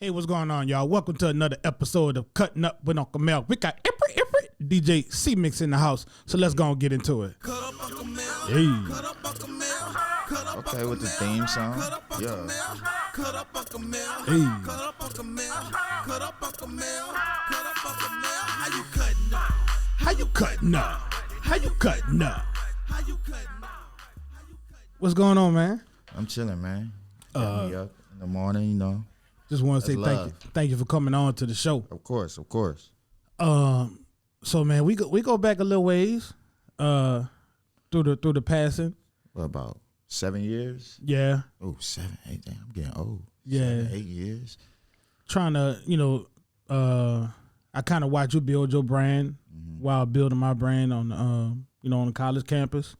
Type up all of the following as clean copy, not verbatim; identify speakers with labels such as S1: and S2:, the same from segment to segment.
S1: Hey, what's going on, y'all? Welcome to another episode of Cutting Up with Unkle Mel. We got every DJ C-Mix in the house, so let's go and get into it. Hey.
S2: Okay, with the theme song. Yeah.
S1: Hey. How you cutting up? How you cutting up? What's going on, man?
S2: I'm chilling, man. Get me up in the morning, you know.
S1: Just want to say thank you for coming on to the show.
S2: Of course.
S1: So man, we go back a little ways, through the passing.
S2: What, about 7 years?
S1: Yeah.
S2: Oh, 7, 8. Damn, I'm getting old.
S1: Yeah.
S2: 7, 8 years.
S1: Trying to, I kind of watch you build your brand while building my brand on, on the college campus.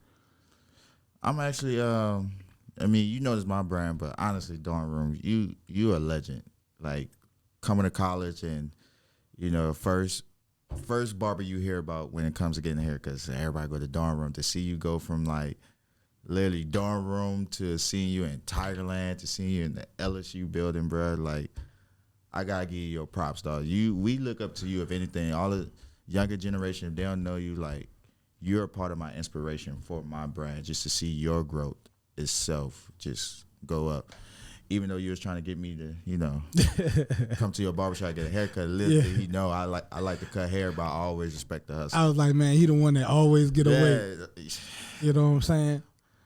S2: I'm actually, you know this is my brand, but honestly, dorm room, you a legend. Like coming to college and, first barber you hear about when it comes to getting a haircut, because everybody go to dorm room. To see you go from like literally dorm room to seeing you in Tigerland to seeing you in the LSU building, bro. Like, I gotta give you your props, dog. We look up to you. If anything, all the younger generation, if they don't know you, like, you're a part of my inspiration for my brand. Just to see your growth itself just go up. Even though you was trying to get me to, come to your barbershop and get a haircut, literally, I like to cut hair, but I always respect the hustle.
S1: I was like, man, he the one that always get away. You know what I'm saying?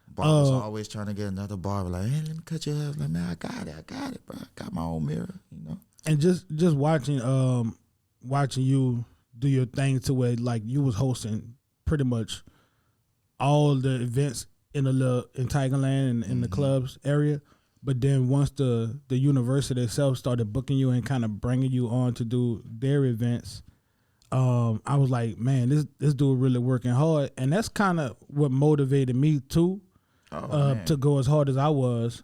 S2: Barbers always trying to get another barber. Like, hey, let me cut your hair. Like, man, I got it, bro. I got my own mirror,
S1: And just watching you do your thing to where like you was hosting pretty much all the events in Tigerland and in the clubs area. But then once the university itself started booking you and kind of bringing you on to do their events, I was like, man, this dude really working hard. And that's kind of what motivated me too, to go as hard as I was.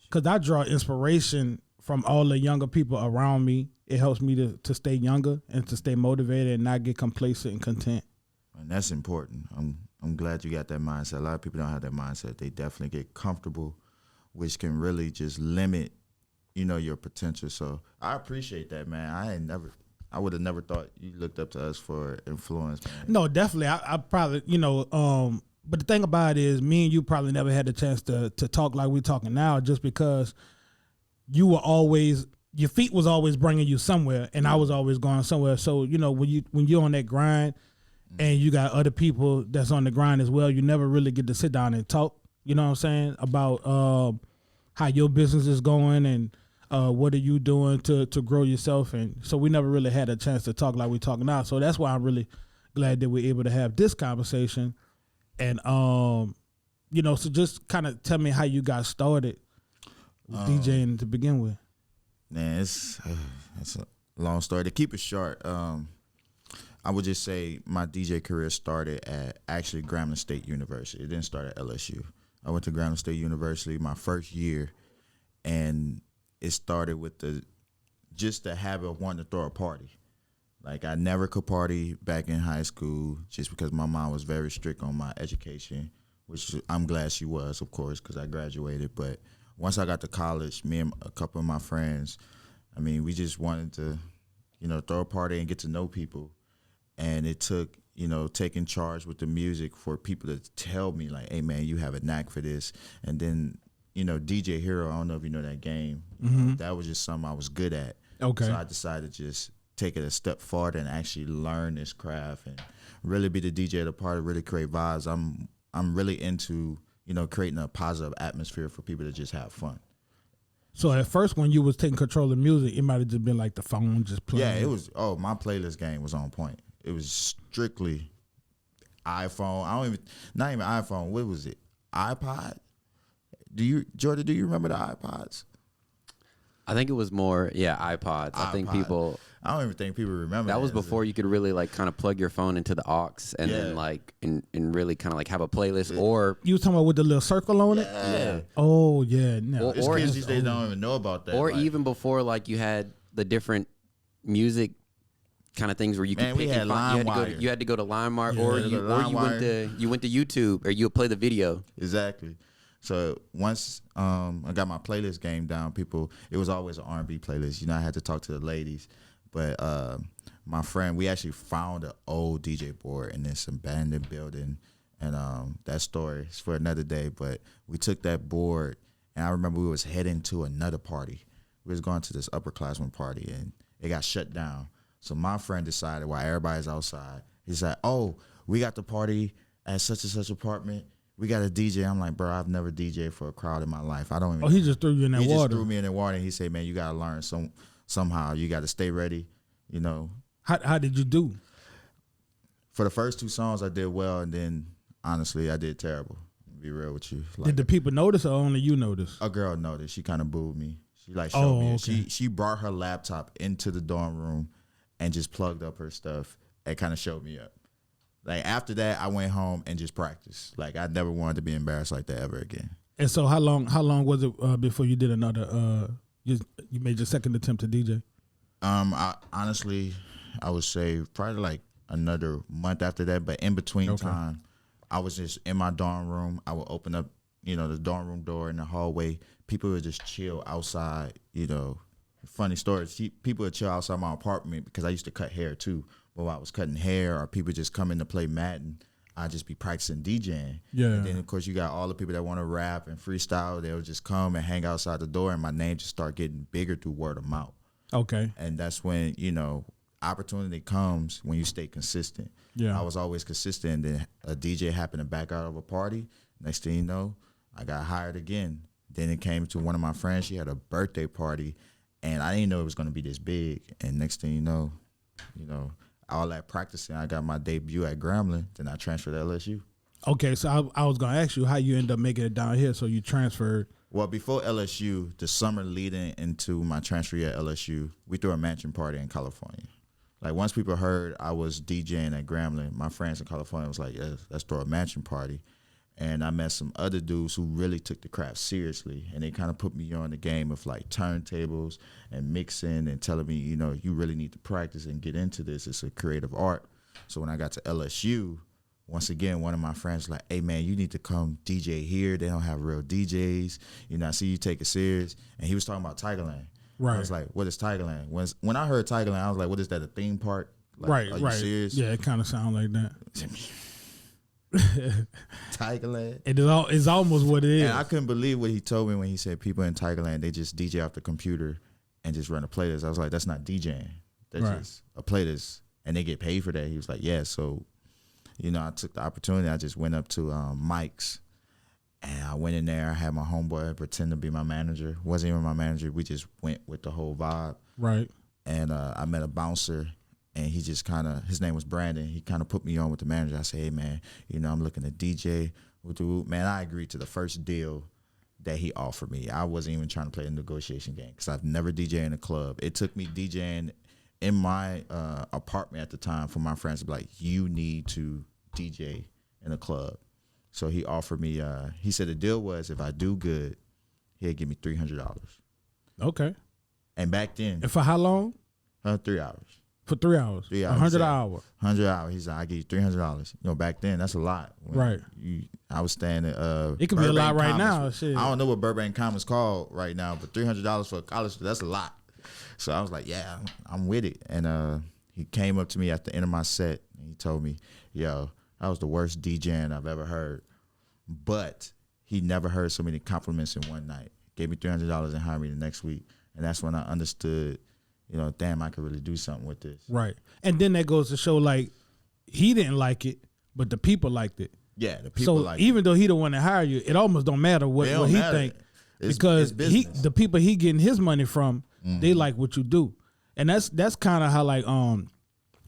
S1: Because I draw inspiration from all the younger people around me. It helps me to stay younger and to stay motivated and not get complacent and content.
S2: And that's important. I'm glad you got that mindset. A lot of people don't have that mindset. They definitely get comfortable, which can really just limit, your potential. So I appreciate that, man. I would have never thought you looked up to us for influence, man.
S1: No, definitely. I probably, but the thing about it is me and you probably never had the chance to talk like we're talking now, just because you were always, your feet was always bringing you somewhere and I was always going somewhere. So, when you're on that grind and you got other people that's on the grind as well, you never really get to sit down and talk, you know what I'm saying, about how your business is going and what are you doing to grow yourself. And so we never really had a chance to talk like we're talking now. So that's why I'm really glad that we're able to have this conversation. And, so just kind of tell me how you got started with DJing to begin with.
S2: Man, it's a long story. To keep it short, I would just say my DJ career started at actually Grambling State University. It didn't start at LSU. I went to Grambling State University my first year, and it started with just the habit of wanting to throw a party. Like, I never could party back in high school just because my mom was very strict on my education, which I'm glad she was, of course, because I graduated. But once I got to college, me and a couple of my friends, we just wanted to, throw a party and get to know people. And it took, taking charge with the music for people to tell me, like, hey, man, you have a knack for this. And then, DJ Hero, I don't know if you know that game. That was just something I was good at.
S1: Okay.
S2: So I decided to just take it a step farther and actually learn this craft and really be the DJ of the party, really create vibes. I'm really into, creating a positive atmosphere for people to just have fun.
S1: So at first, when you was taking control of music, it might have just been like the phone just playing.
S2: Yeah, it was. Oh, my playlist game was on point. It was strictly iPhone. Not even iPhone. What was it? iPod? Jordan, do you remember the iPods?
S3: I think it was more, iPods. I think people.
S2: I don't even think people remember
S3: that was before you could really like kind of plug your phone into the aux and then like and really kind of like have a playlist. Or
S1: you was talking about with the little circle on it.
S2: Yeah.
S1: Oh yeah. No.
S2: Or kids these days don't even know about that.
S3: Or like, even before, like you had the different music kind of things where you could pick and find. You had to go to LimeWire, or you went to YouTube, or you would play the video.
S2: Exactly. So once I got my playlist game down, it was always an R&B playlist. You know, I had to talk to the ladies. But my friend, we actually found an old DJ board in this abandoned building. And that story is for another day. But we took that board, and I remember we was heading to another party. We was going to this upperclassman party, and it got shut down. So my friend decided while everybody's outside, he said, oh, we got the party at such and such apartment. We got a DJ. I'm like, bro, I've never DJed for a crowd in my life. I don't even.
S1: Oh, he just threw you in that water.
S2: He just threw me in the water. And he said, man, you got to learn somehow. You got to stay ready, you know.
S1: How did you do?
S2: For the first 2 songs, I did well. And then, honestly, I did terrible. To be real with you. Like,
S1: did the people notice or only you notice?
S2: A girl noticed. She kind of booed me. She like showed me. Okay. She brought her laptop into the dorm room and just plugged up her stuff and kind of showed me up. Like, after that, I went home and just practiced. Like, I never wanted to be embarrassed like that ever again.
S1: And so how long was it before you did another, you made your second attempt to DJ?
S2: Honestly, I would say probably like another month after that. But in between time, I was just in my dorm room. I would open up, you know, the dorm room door in the hallway. People would just chill outside, you know. Funny story, people would chill outside my apartment because I used to cut hair too. But while I was cutting hair or people just coming to play Madden, I'd just be practicing DJing. Yeah. And then, of course, you got all the people that want to rap and freestyle. They'll just come and hang outside the door, and my name just start getting bigger through word of mouth. Okay. And that's when, you know, opportunity comes when you stay consistent. Yeah. I was always consistent, and then a DJ happened to back out of a party. Next thing you know, I got hired again. Then it came to one of my friends. She had a birthday party, and I didn't know it was going to be this big. And next thing you know, all that practicing, I got my debut at Grambling. Then I transferred to LSU.
S1: Okay, so I was going to ask you how you end up making it down here. So you transferred.
S2: Well, before LSU, the summer leading into my transfer year at LSU, we threw a mansion party in California. Like, once people heard I was DJing at Grambling, my friends in California was like, yeah, let's throw a mansion party. And I met some other dudes who really took the craft seriously, and they kind of put me on the game of like turntables and mixing and telling me, you know, you really need to practice and get into this. It's a creative art. So when I got to LSU, once again, one of my friends was like, hey, man, you need to come DJ here. They don't have real DJs. You know, I see you take it serious. And he was talking about Tigerland. Right. I was like, what is Tigerland? When I heard Tigerland, I was like, what is that, a theme park? Like,
S1: right,
S2: are you serious?
S1: Yeah, it kind of sounds like that.
S2: Tigerland.
S1: It's almost what it is.
S2: And I couldn't believe what he told me when he said people in Tigerland, they just DJ off the computer and just run a playlist. I was like, that's not DJing. That's just a playlist. And they get paid for that. He was like, yeah. So, you know, I took the opportunity. I just went up to Mike's, and I went in there. I had my homeboy pretend to be my manager. Wasn't even my manager. We just went with the whole vibe. Right. And I met a bouncer. And he just kind of, his name was Brandon. He kind of put me on with the manager. I said, hey, man, you know, I'm looking to DJ. Man, I agreed to the first deal that he offered me. I wasn't even trying to play a negotiation game because I've never DJed in a club. It took me DJing in my apartment at the time for my friends to be like, you need to DJ in a club. So he offered me, he said the deal was if I do good, he'd give me $300. Okay. And back then.
S1: And for how long?
S2: 3 hours.
S1: For 3 hours.
S2: 3 hours.
S1: 100 hours.
S2: 100 hours. He's like, I give you $300. You know, back then, that's a lot. Right. I was staying at
S1: it could be a lot right now. Shit.
S2: I don't know what Burbank Commons called right now, but $300 for a college, that's a lot. So I was like, yeah, I'm with it. And he came up to me at the end of my set, and he told me, yo, that was the worst DJing I've ever heard. But he never heard so many compliments in one night. Gave me $300 and hired me the next week. And that's when I understood, you know, damn, I could really do something with this. Right.
S1: And then that goes to show, like, he didn't like it, but the people liked it.
S2: Yeah, the people liked it.
S1: So even though he don't want to hire you, it almost don't matter what he think. Because the people he getting his money from, they like what you do. And that's kind of how, like,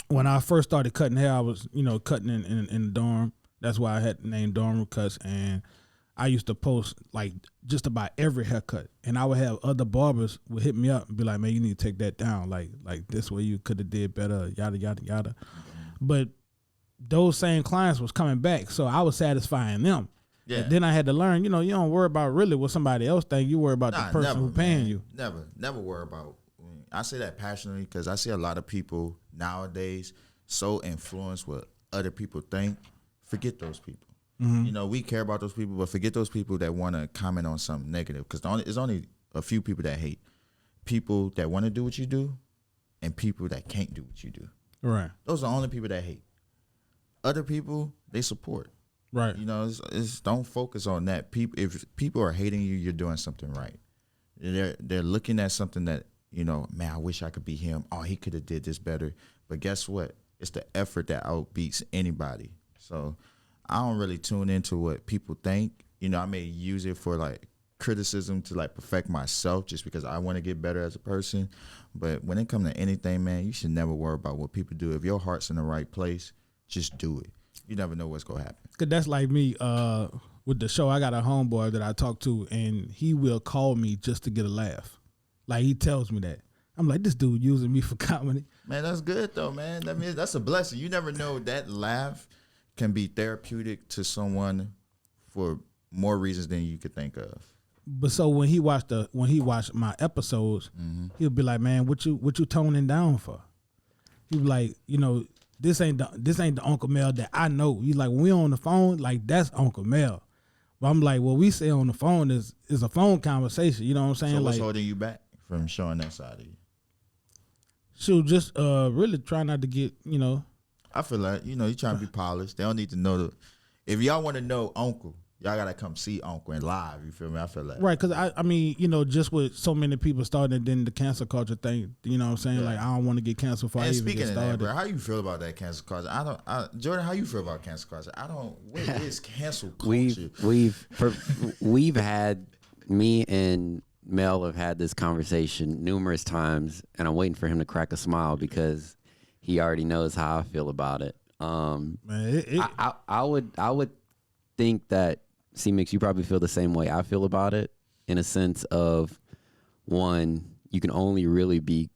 S1: when I first started cutting hair, I was, you know, cutting in the dorm. That's why I had the name Dorm Room Cuts. And I used to post, like, just about every haircut. And I would have other barbers would hit me up and be like, man, you need to take that down. Like this way you could have did better, yada, yada, yada. But those same clients was coming back, so I was satisfying them. Yeah. And then I had to learn, you know, you don't worry about really what somebody else think. You worry about the person who's paying you.
S2: Never worry about. I say that passionately because I see a lot of people nowadays so influenced what other people think. Forget those people. You know, we care about those people, but forget those people that want to comment on something negative, because it's only a few people that hate. People that want to do what you do, and people that can't do what you do.
S1: Right.
S2: Those are the only people that hate. Other people, they support.
S1: Right.
S2: You know, it's don't focus on that. If people are hating you, you're doing something right. They're looking at something that, you know, man, I wish I could be him. Oh, he could have did this better. But guess what? It's the effort that outbeats anybody. So I don't really tune into what people think. You know, I may use it for like criticism to like perfect myself just because I want to get better as a person. But when it comes to anything, man, you should never worry about what people do. If your heart's in the right place, just do it. You never know what's going to happen.
S1: Cause that's like me with the show. I got a homeboy that I talk to, and he will call me just to get a laugh. Like, he tells me that. I'm like, this dude using me for comedy.
S2: Man, that's good though, man. That means that's a blessing. You never know, that laugh can be therapeutic to someone for more reasons than you could think of.
S1: But so when he watched my episodes, he'll be like, man, what you toning down for? He was like, you know, this ain't the Unkle Mel that I know. He's like, when we on the phone, like, that's Unkle Mel. But I'm like, what we say on the phone is a phone conversation. You know what I'm saying?
S2: So what's
S1: like,
S2: holding you back from showing that side of you?
S1: Shoot, just really try not to get, you know.
S2: I feel like, you know, you trying to be polished. They don't need to know if y'all want to know Uncle, y'all gotta come see Uncle in live. You feel me? I feel like
S1: right, because I mean, you know, just with so many people starting, then the cancel culture thing. You know what I'm saying? Like, I don't want to get canceled before I even get started.
S2: That, bro, how you feel about that cancel culture? Jordan, how you feel about cancel culture? What is cancel culture?
S3: We've had, me and Mel have had this conversation numerous times, and I'm waiting for him to crack a smile because he already knows how I feel about it. Man, I would think that cmix, you probably feel the same way I feel about it, in a sense of, one, you can only really be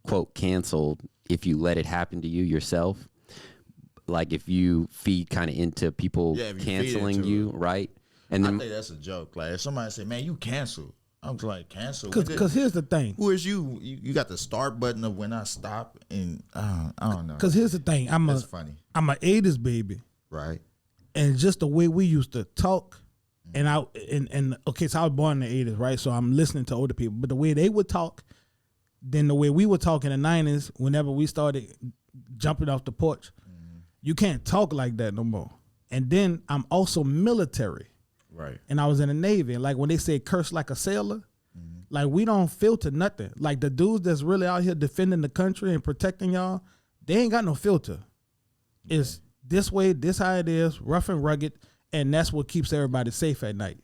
S3: quote canceled if you let it happen to you yourself. Like, if you feed kind of into people canceling you, right? And then,
S2: I think that's a joke. Like, if somebody say, "Man, you canceled," I'm just like, "Cancel."
S1: Because here's the thing.
S2: Who is you? You got the start button of when I stop, and I don't know.
S1: Because here's the thing. That's
S2: funny.
S1: I'm an Addis baby,
S2: right?
S1: And just the way we used to talk, and okay, so I was born in the 80s, right? So I'm listening to older people, but the way they would talk, then the way we would talk in the 90s, whenever we started jumping off the porch, you can't talk like that no more. And then I'm also military.
S2: Right.
S1: And I was in the Navy. And like when they say curse like a sailor, like, we don't filter nothing. Like, the dudes that's really out here defending the country and protecting y'all, they ain't got no filter. It's this way, this how it is, rough and rugged, and that's what keeps everybody safe at night.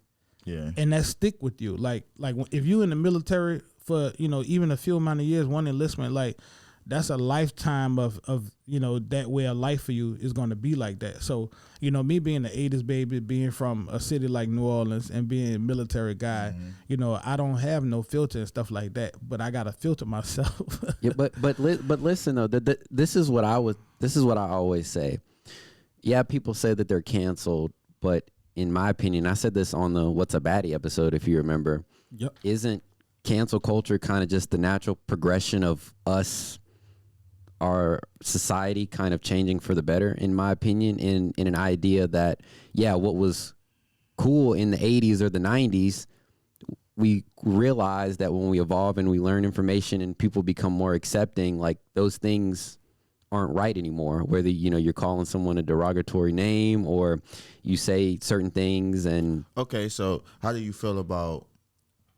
S2: Yeah.
S1: And that stick with you. Like if you in the military for, you know, even a few amount of years, one enlistment, like, that's a lifetime of you know, that way of life for you is going to be like that. So, you know, me being the 80s baby, being from a city like New Orleans and being a military guy, you know, I don't have no filter and stuff like that, but I got to filter myself.
S3: Yeah, but listen though, this is what I always say. Yeah, people say that they're canceled, but in my opinion, I said this on the What's a Baddie episode, if you remember.
S1: Yep.
S3: Isn't cancel culture kind of just the natural progression of our society kind of changing for the better, in my opinion, in an idea that, yeah, what was cool in the 80s or the 90s, we realize that when we evolve and we learn information and people become more accepting, like, those things aren't right anymore, whether, you know, you're calling someone a derogatory name or you say certain things. And
S2: okay, so how do you feel about,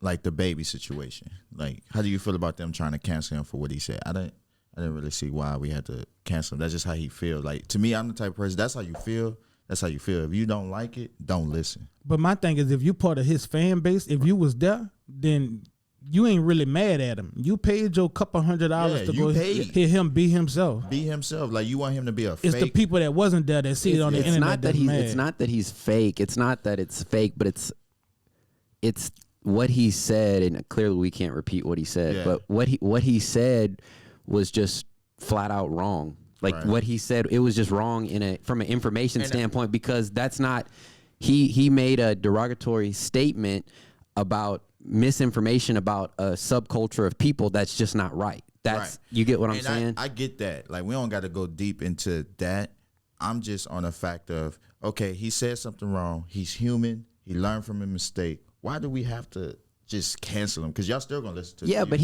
S2: like, the baby situation? Like, how do you feel about them trying to cancel him for what he said? I didn't really see why we had to cancel him. That's just how he feels. Like, to me, I'm the type of person, that's how you feel. That's how you feel. If you don't like it, don't listen.
S1: But my thing is, if you part of his fan base, if you was there, then you ain't really mad at him. You paid your couple $100 to go hear him be himself.
S2: Be himself. Like, you want him to be a fake.
S1: It's the people that wasn't there that see it on the internet.
S3: It's not that he's fake. It's not that it's fake, but it's what he said, and clearly we can't repeat what he said. Yeah. But what he said was just flat out wrong. Like, right. What he said, it was just wrong from an information standpoint, because that's not, he made a derogatory statement about misinformation about a subculture of people that's just not right. That's right. You get what I'm saying?
S2: I get that. Like, we don't got to go deep into that. I'm just on the fact of, okay, he said something wrong. He's human. He learned from a mistake. Why do we have to just cancel him? Because y'all still gonna listen to.
S3: Yeah, but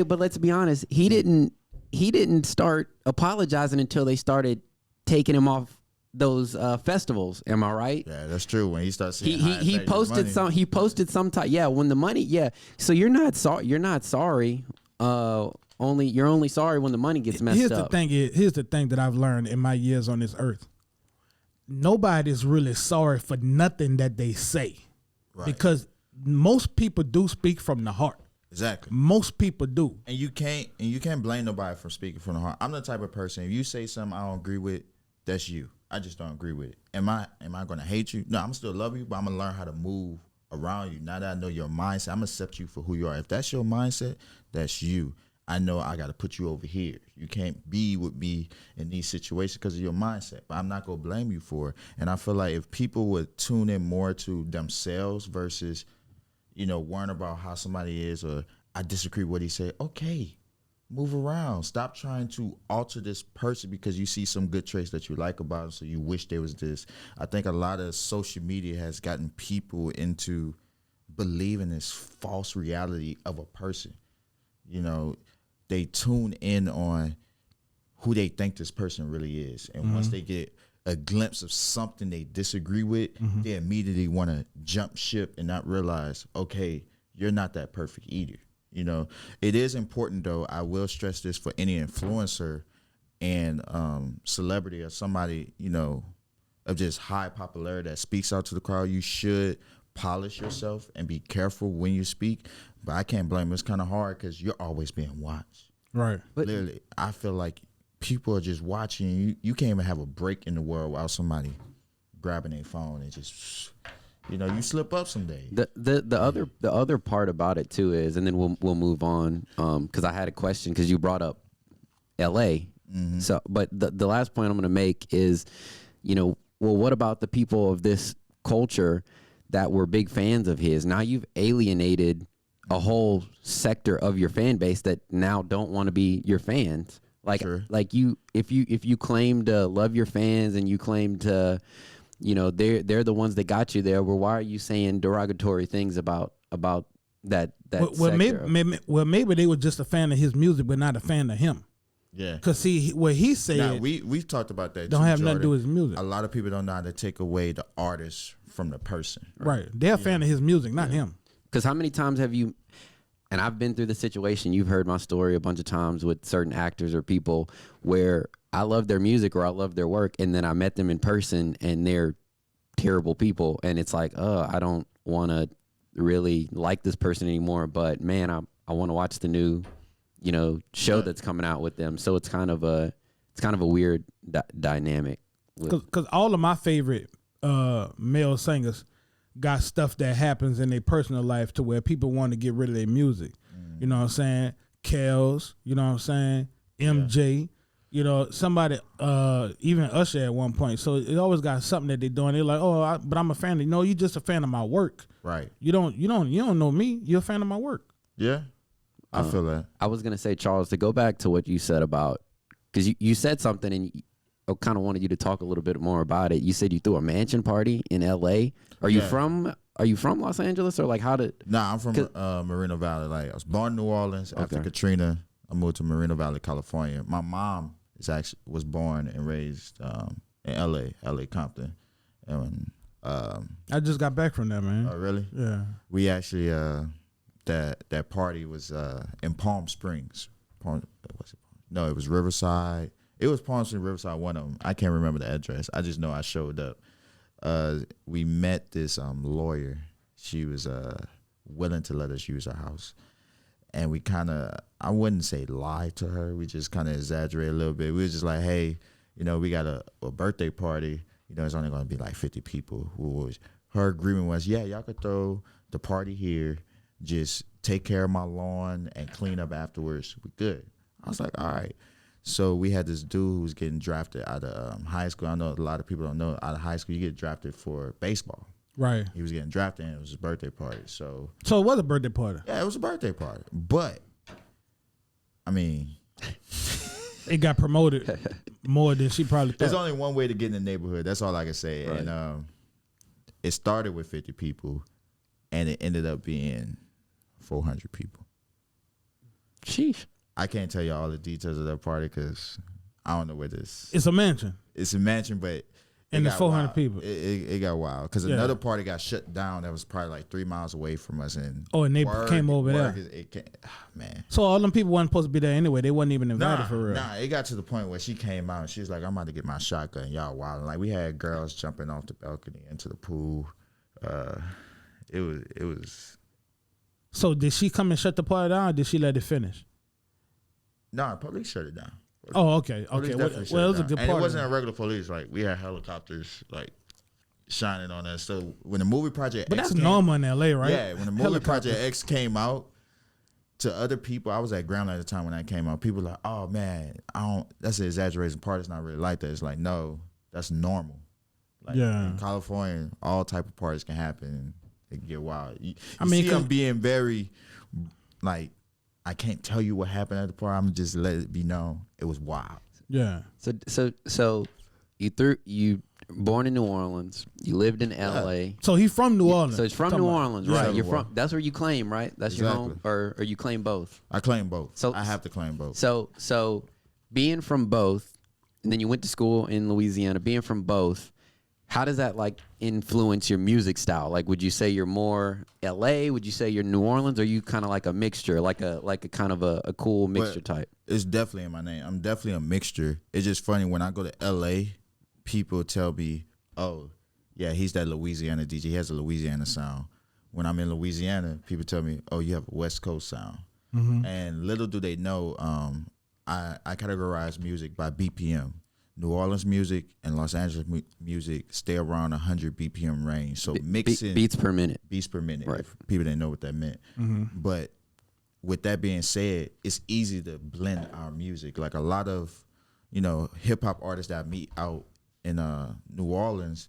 S3: but let's be honest. He didn't start apologizing until they started taking him off those festivals. Am I right?
S2: Yeah, that's true. When he starts saying
S3: he posted some. He posted some time. Yeah, when the money. Yeah, so you're not sorry. You're not sorry. You're only sorry when the money gets messed up.
S1: Here's the thing that I've learned in my years on this earth. Nobody's really sorry for nothing that they say,
S2: Right.
S1: because most people do speak from the heart.
S2: Exactly.
S1: Most people do.
S2: And you can't blame nobody for speaking from the heart. I'm the type of person, if you say something I don't agree with, that's you. I just don't agree with it. Am I gonna hate you? No, I'm still love you, but I'm gonna learn how to move around you. Now that I know your mindset, I'm gonna accept you for who you are. If that's your mindset, that's you. I know I got to put you over here. You can't be with me in these situations because of your mindset, but I'm not going to blame you for it. And I feel like if people would tune in more to themselves versus, worrying about how somebody is, or I disagree with what he said, okay, move around. Stop trying to alter this person because you see some good traits that you like about him, so you wish there was this. I think a lot of social media has gotten people into believing this false reality of a person. They tune in on who they think this person really is. And once they get a glimpse of something they disagree with, they immediately want to jump ship and not realize, okay, you're not that perfect either. It is important, though. I will stress this for any influencer and celebrity or somebody, of just high popularity that speaks out to the crowd. You should polish yourself and be careful when you speak. But I can't blame them. It's kind of hard because you're always being watched.
S1: Right.
S3: But
S2: literally, I feel like people are just watching you. You can't even have a break in the world without somebody grabbing their phone and just, you slip up someday.
S3: The other part about it too is, and then we'll move on, because I had a question because you brought up L.A. So, but the last point I'm going to make is, well, what about the people of this culture that were big fans of his? Now you've alienated a whole sector of your fan base that now don't want to be your fans. Like,
S2: Sure.
S3: like if you claim to love your fans and you claim to, they're the ones that got you there. Well, why are you saying derogatory things about that sector?
S1: Maybe they were just a fan of his music, but not a fan of him.
S2: Yeah.
S1: Because see, what he said,
S2: now, we've talked about that.
S1: don't
S2: too,
S1: have nothing to do
S2: Jordan.
S1: with his music.
S2: A lot of people don't know how to take away the artist from the person.
S1: Right. They're a fan of his music, not him.
S3: Because how many times have you, and I've been through the situation, you've heard my story a bunch of times with certain actors or people where I love their music or I love their work, and then I met them in person and they're terrible people. And it's like, I don't want to really like this person anymore, but man, I want to watch the new, show that's coming out with them. So it's kind of a weird dynamic.
S1: Because all of my favorite male singers got stuff that happens in their personal life to where people want to get rid of their music. You know what I'm saying? Kels, you know what I'm saying? MJ, somebody, even Usher at one point. So it always got something that they're doing. They're like, but I'm a fan. No, you're just a fan of my work.
S2: Right.
S1: You don't know me. You're a fan of my work.
S2: Yeah. I feel that.
S3: I was going to say, Charles, to go back to what you said about, because you said something and I kind of wanted you to talk a little bit more about it. You said you threw a mansion party in L.A. Are you from Los Angeles, or like how did?
S2: Nah, I'm from Moreno Valley. Like I was born in New Orleans. After Katrina, I moved to Moreno Valley, California. My mom was born and raised in L.A. Compton. And
S1: I just got back from that, man.
S2: Oh, really?
S1: Yeah.
S2: We actually that party was in Palm Springs. No, it was Riverside. It was Palm Springs, Riverside, one of them. I can't remember the address. I just know I showed up. We met this lawyer. She was willing to let us use her house. And we kind of, I wouldn't say lie to her. We just kind of exaggerate a little bit. We was just like, hey, we got a birthday party. It's only going to be like 50 people. Her agreement was, yeah, y'all could throw the party here. Just take care of my lawn and clean up afterwards. We good. I was like, all right. So we had this dude who was getting drafted out of high school. I know a lot of people don't know, out of high school you get drafted for baseball.
S1: Right.
S2: He was getting drafted and it was his birthday party. So
S1: it was a birthday party.
S2: Yeah, it was a birthday party. But I mean
S1: it got promoted more than she probably thought.
S2: There's only one way to get in the neighborhood. That's all I can say.
S3: Right.
S2: And it started with 50 people, and it ended up being 400 people.
S3: Sheesh.
S2: I can't tell you all the details of that party because I don't know where this.
S1: It's a mansion.
S2: It's a mansion, but
S1: And there's
S2: got
S1: 400
S2: wild.
S1: people.
S2: It got wild because another party got shut down that was probably like 3 miles away from us. And
S1: they came over there.
S2: Man.
S1: So all them people wasn't supposed to be there anyway. They wasn't even invited for real.
S2: Nah, it got to the point where she came out and she was like, I'm about to get my shotgun. Y'all wild. Like, we had girls jumping off the balcony into the pool. It was.
S1: So did she come and shut the party down or did she let it finish?
S2: Nah, police shut it down.
S1: Oh, okay.
S2: Police
S1: Well,
S2: definitely
S1: it
S2: shut
S1: was a
S2: down.
S1: good
S2: And
S1: party.
S2: it wasn't a regular police. Like, we had helicopters, like, shining on us. So when the movie Project
S1: But
S2: X
S1: that's
S2: came,
S1: normal in LA, right?
S2: Yeah, when the movie Project X came out, to other people, I was at Ground at the time when that came out. People were like, oh man, that's an exaggeration part. It's not really like that. It's like, no, that's normal. Like, in California, all type of parties can happen and it can get wild. You see, I'm being very, like, I can't tell you what happened at the party. I'm just let it be known. It was wild.
S1: Yeah.
S3: So you born in New Orleans. You lived in L.A.
S1: So he's from New Orleans.
S3: So it's from New Orleans, right? You're from. That's where you claim, right? That's
S2: Exactly.
S3: your home, or you claim both.
S2: I claim both.
S3: So
S2: I have to claim both.
S3: So being from both, and then you went to school in Louisiana. Being from both, how does that like influence your music style? Like, would you say you're more L.A.? Would you say you're New Orleans? Or are you kind of like a mixture, like a kind of a cool mixture type?
S2: It's definitely in my name. I'm definitely a mixture. It's just funny when I go to L.A., people tell me, oh, yeah, he's that Louisiana DJ. He has a Louisiana sound. When I'm in Louisiana, people tell me, oh, you have a West Coast sound. Mm-hmm. And little do they know, I categorize music by BPM. New Orleans music and Los Angeles music stay around 100 BPM range. So mixing
S3: beats per minute.
S2: Beats per minute.
S3: Right.
S2: If people didn't know what that meant. Mm-hmm. But with that being said, it's easy to blend our music. Like a lot of, hip hop artists that I meet out in New Orleans,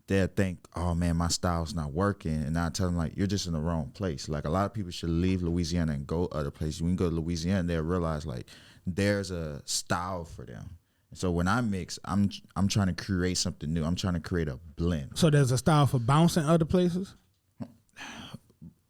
S2: they'll think, oh man, my style's not working. And I tell them, like, you're just in the wrong place. Like, a lot of people should leave Louisiana and go other places. When you go to Louisiana, they'll realize, like, there's a style for them. So when I mix, I'm trying to create something new. I'm trying to create a blend.
S1: So there's a style for bouncing other places?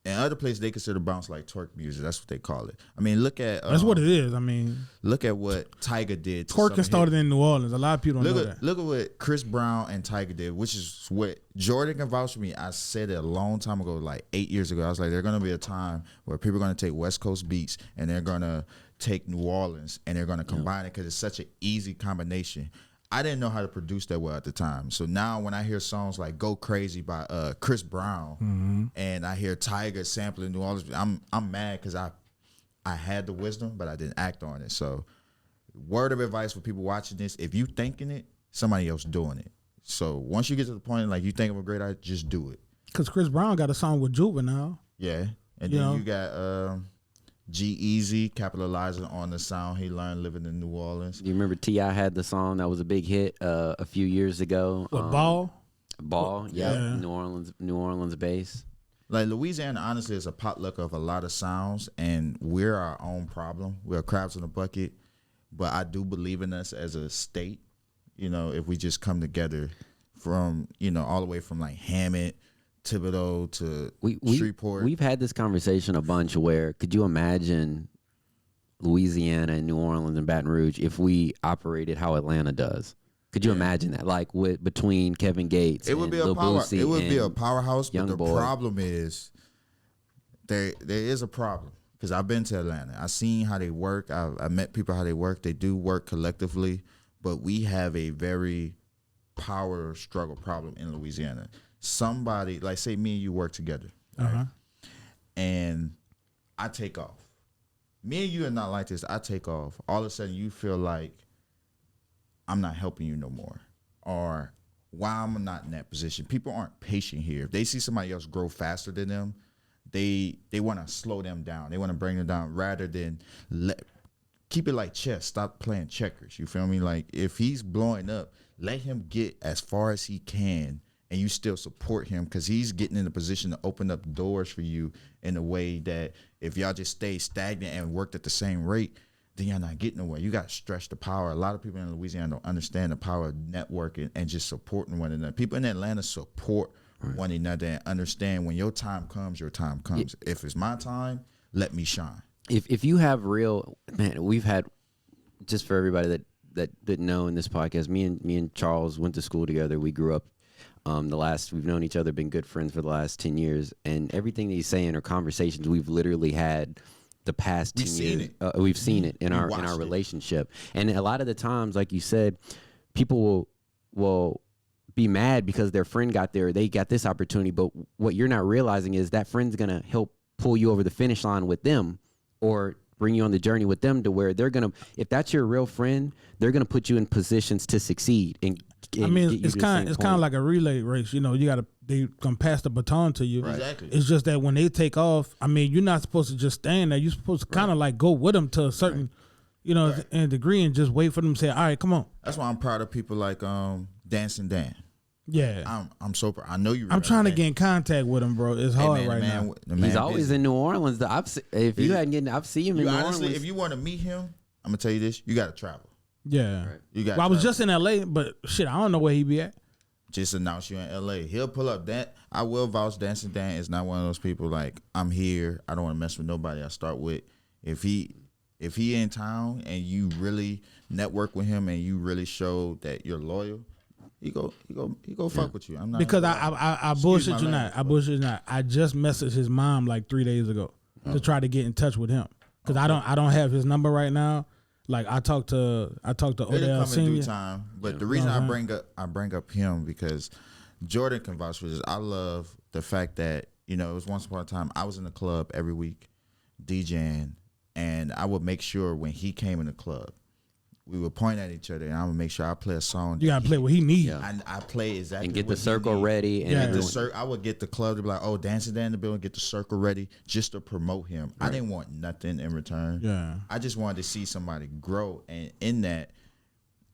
S2: In other places, they consider bounce like twerk music. That's what they call it. I mean, look at...
S1: That's what it is. I mean...
S2: Look at what Tyga did.
S1: Twerking started in New Orleans. A lot of people don't know that.
S2: Look at what Chris Brown and Tyga did, which is what Jordan can vouch for me. I said it a long time ago, like 8 years ago. I was like, there's going to be a time where people are going to take West Coast beats and they're going to take New Orleans and they're going to combine it because it's such an easy combination. I didn't know how to produce that well at the time. So now when I hear songs like Go Crazy by Chris Brown and I hear Tyga sampling New Orleans, I'm mad because I had the wisdom, but I didn't act on it. So word of advice for people watching this, if you thinking it, somebody else doing it. So once you get to the point like you think of a great idea, just do it.
S1: Because Chris Brown got a song with Juvenile.
S2: Yeah. And then you got G-Eazy capitalizing on the sound he learned living in New Orleans.
S3: You remember T.I. had the song that was a big hit a few years ago?
S1: What, Ball?
S3: Ball, yeah. New Orleans bass.
S2: Like, Louisiana, honestly, is a potluck of a lot of sounds, and we're our own problem. We're crabs in a bucket, but I do believe in us as a state, if we just come together from, all the way from, like, Hammond, Thibodeau to Shreveport.
S3: We've had this conversation a bunch where could you imagine Louisiana and New Orleans and Baton Rouge if we operated how Atlanta does? Could you imagine that? Like between Kevin Gates
S2: it would be
S3: Lil
S2: a power.
S3: Boosie
S2: It would be a powerhouse. But the
S3: Boy.
S2: problem is there is a problem because I've been to Atlanta. I've seen how they work. I met people how they work. They do work collectively, but we have a very power struggle problem in Louisiana. Somebody, like say me and you work together, right? And I take off. Me and you are not like this. I take off. All of a sudden, you feel like I'm not helping you no more, or why I'm not in that position. People aren't patient here. If they see somebody else grow faster than them, they want to slow them down. They want to bring them down rather than keep it like chess. Stop playing checkers. You feel me? Like if he's blowing up, let him get as far as he can. And you still support him because he's getting in a position to open up doors for you in a way that if y'all just stay stagnant and worked at the same rate, then you're not getting nowhere. You got to stretch the power. A lot of people in Louisiana don't understand the power of networking and just supporting one another. People in Atlanta support one another and understand when your time comes, your time comes. If it's my time, let me shine.
S3: If you have real, man, we've had, just for everybody that didn't know in this podcast, me and Charles went to school together. We grew up. We've known each other, been good friends for the last 10 years, and everything that he's saying are conversations we've literally had the past 10 years. We've seen it in our relationship. And a lot of the times, like you said, people will be mad because their friend got there, they got this opportunity, but what you're not realizing is that friend's going to help pull you over the finish line with them, or bring you on the journey with them, to where they're going to, if that's your real friend, they're going to put you in positions to succeed. And
S1: I mean, it's kind of like a relay race. You know, they can pass the baton to you.
S2: Right. Exactly.
S1: It's just that when they take off, I mean, you're not supposed to just stand there. You're supposed to kind of like go with them to a certain, degree, and just wait for them to say, all right, come on.
S2: That's why I'm proud of people like Dancing Dan.
S1: Yeah,
S2: I'm so proud. I know you.
S1: I'm trying to get in contact with him, bro. It's hard now.
S3: He's always in New Orleans. I've seen him in New Orleans.
S2: If you want to meet him, I'm gonna tell you this: you got to travel.
S1: Yeah,
S2: right. You got.
S1: Well, I was just in LA, but shit, I don't know where he be at.
S2: Just announce you in LA. He'll pull up. That I will vouch. Dancing Dan is not one of those people like, I'm here. I don't want to mess with nobody. I start with if he in town and you really network with him and you really show that you're loyal. He go fuck with you. I'm not,
S1: because I bullshit you not. I bullshit you not. I just messaged his mom like 3 days ago to try to get in touch with him, because I don't have his number right now. Like I talked to Odell Senior.
S2: Due time, but the reason I bring up him because Jordan can vouch for this. I love the fact that it was once upon a time I was in the club every week DJing, and I would make sure when he came in the club, we would point at each other, and I would make sure I play a song.
S1: You gotta play what he needs.
S2: Yeah. I play exactly
S3: and get
S2: what
S3: the circle ready. And
S2: I would get the club to be like, oh, Dancing Dan in the building, get the circle ready, just to promote him. Right. I didn't want nothing in return.
S1: Yeah,
S2: I just wanted to see somebody grow, and in that,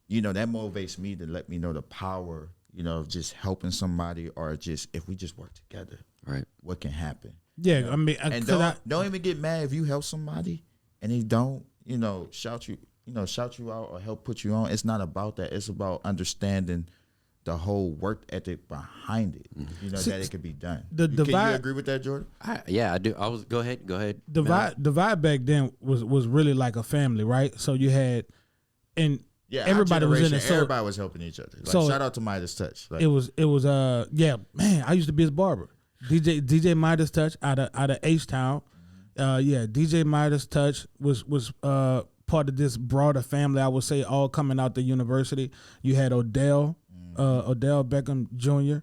S2: that motivates me to let me know the power, of just helping somebody, or just if we just work together,
S3: right?
S2: What can happen?
S1: Yeah, I mean,
S2: and don't even get mad if you help somebody and they don't, shout you out or help put you on. It's not about that. It's about understanding the whole work ethic behind it. That it could be done. Can you agree with that, Jordan?
S3: Yeah, I do. Go ahead.
S1: Divide back then was really like a family, right? So you had, and everybody was in it. So
S2: everybody was helping each other. Like, so shout out to Midas Touch. Like,
S1: it was man. I used to be his barber. DJ Midas Touch out of H-Town. DJ Midas Touch was part of this broader family, I would say, all coming out the university. You had Odell Beckham Jr.,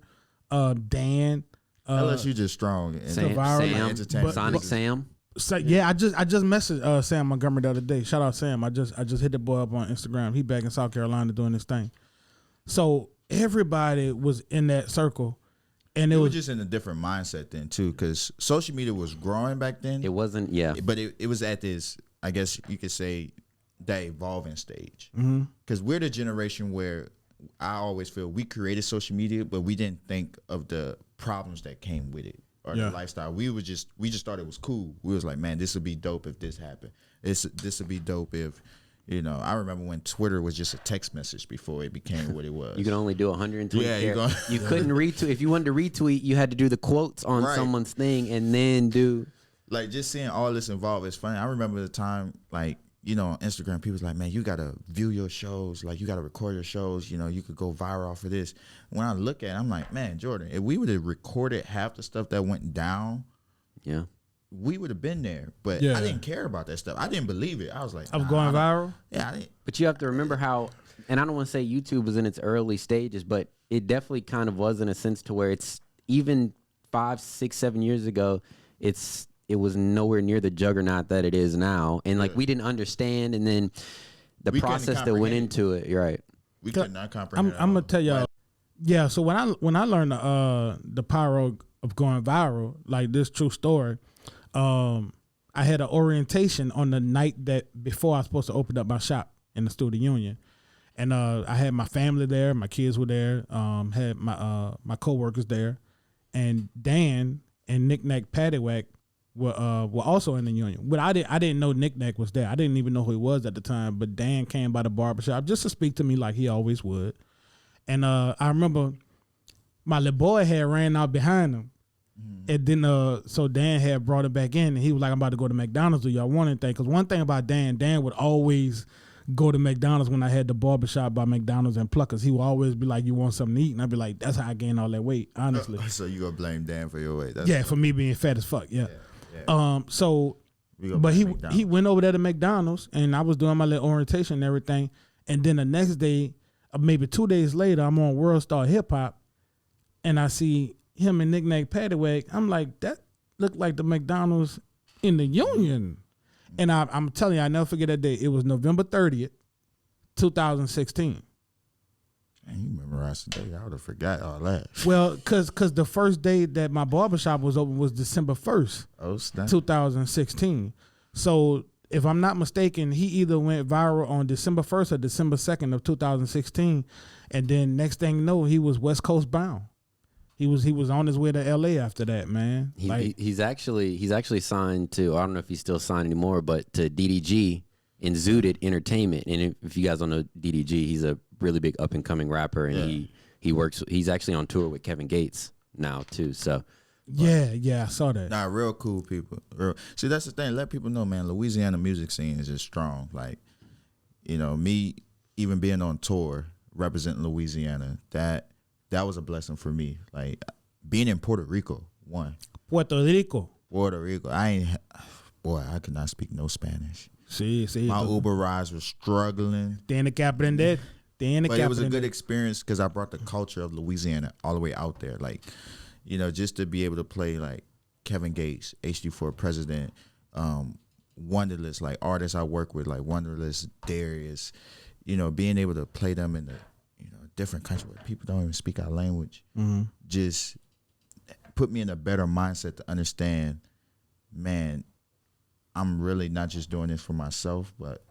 S1: Dan.
S2: LSU just strong.
S3: Sonic Sam.
S1: So, yeah, I just messaged Sam Montgomery the other day. Shout out Sam. I just hit the boy up on Instagram. He back in South Carolina doing his thing. So everybody was in that circle. And it was
S2: just in a different mindset then too, because social media was growing back then.
S3: It wasn't,
S2: but it was at this, I guess you could say, that evolving stage. Because we're the generation where I always feel we created social media, but we didn't think of the problems that came with it or the lifestyle. We just thought it was cool. We was like, man, this would be dope if this happened. This would be dope if. I remember when Twitter was just a text message before it became what it was.
S3: You could only do 120 characters. You couldn't retweet. If you wanted to retweet, you had to do the quotes on someone's thing and then do.
S2: Like, just seeing all this involved is funny. I remember the time, like, on Instagram, people was like, man, you got to view your shows. Like, you got to record your shows. You could go viral for this. When I look at it, I'm like, man, Jordan, if we would have recorded half the stuff that went down.
S3: Yeah.
S2: We would have been there, but I didn't care about that stuff. I didn't believe it. I was like,
S1: I'm going viral.
S2: Yeah, I didn't.
S3: But you have to remember how, and I don't want to say YouTube was in its early stages, but it definitely kind of was in a sense to where it's even 5, 6, 7 years ago, it was nowhere near the juggernaut that it is now, and like we didn't understand, and then the process that went into it. You're right.
S2: We could not comprehend.
S1: I'm gonna tell y'all. Yeah. So when I learned the power of going viral, like this true story. I had an orientation on the night that before I was supposed to open up my shop in the Student Union, and I had my family there, my kids were there, had my coworkers there, and Dan and Knick Knack Paddywhack were also in the union. But I didn't know Nick Nack was there. I didn't even know who he was at the time. But Dan came by the barbershop just to speak to me like he always would. And I remember my little boy had ran out behind him. And then so Dan had brought it back in, and he was like, I'm about to go to McDonald's. Do y'all want anything? Because one thing about Dan would always go to McDonald's when I had the barbershop by McDonald's and Pluckers. He would always be like, you want something to eat? And I'd be like, that's how I gained all that weight, honestly.
S2: So you gonna blame Dan for your weight?
S1: Yeah, for me being fat as fuck, yeah. So, but he went over there to McDonald's, and I was doing my little orientation and everything. And then the next day, maybe 2 days later, I'm on World Star Hip Hop, and I see him and Nick Nack Paddywhack. I'm like, that looked like the McDonald's in the Union. And I'm telling you, I never forget that day. It was November 30th, 2016.
S2: Man, you memorized the day. I would have forgot all that.
S1: Well, cause the first day that my barbershop was open was December 1st, 2016. So if I'm not mistaken, he either went viral on December 1st or December 2nd of 2016. And then next thing you know, he was West Coast bound. He was on his way to LA after that, man.
S3: He's actually signed to, I don't know if he's still signed anymore, but to DDG in Zooted Entertainment. And if you guys don't know DDG, he's a really big up and coming rapper, and he's actually on tour with Kevin Gates now too. So
S1: yeah, I saw that.
S2: Nah, real cool people. See, that's the thing. Let people know, man. Louisiana music scene is just strong. Like, you know, me even being on tour representing Louisiana, that was a blessing for me. Like being in Puerto Rico,
S1: Puerto Rico.
S2: I could not speak no Spanish.
S1: Sí.
S2: My Uber rides were struggling.
S1: Tiene que aprender.
S2: But it was a good experience because I brought the culture of Louisiana all the way out there. Like, you know, just to be able to play like Kevin Gates, HD4 President, Wonderless, like artists I work with, like Wonderless, Darius, you know, being able to play them in the different country where people don't even speak our language, just put me in a better mindset to understand, man, I'm really not just doing this for myself, but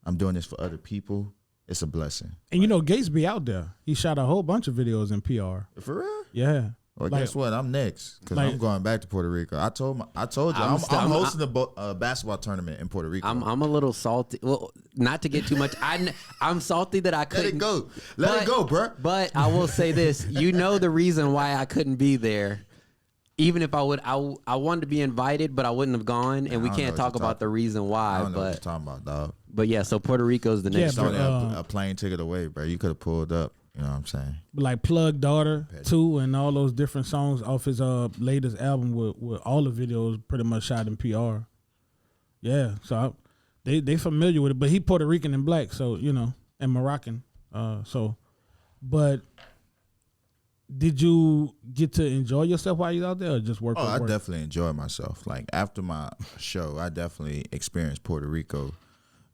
S2: I'm doing this for other people. It's a blessing. And
S1: you know, Gates be out there. He shot a whole bunch of videos in PR.
S2: For real?
S1: Yeah.
S2: Well, guess what? I'm next because I'm going back to Puerto Rico. I told you I'm hosting a basketball tournament in Puerto Rico.
S3: I'm a little salty. Well, not to get too much. I'm salty that I couldn't.
S2: Let it go, bro.
S3: But I will say this. You know the reason why I couldn't be there. Even if I would, I wanted to be invited, but I wouldn't have gone. And we can't talk about the reason why.
S2: I don't know what you're talking about, dog.
S3: But yeah, so Puerto Rico's the next.
S2: Yeah, a plane ticket away, bro. You could have pulled up. You know what I'm saying?
S1: Like Plug Daughter 2 and all those different songs off his latest album with all the videos pretty much shot in PR. Yeah, so they familiar with it, but he Puerto Rican and black, so you know, and Moroccan. But did you get to enjoy yourself while you was out there, or just work?
S2: I definitely enjoyed myself. Like after my show, I definitely experienced Puerto Rico.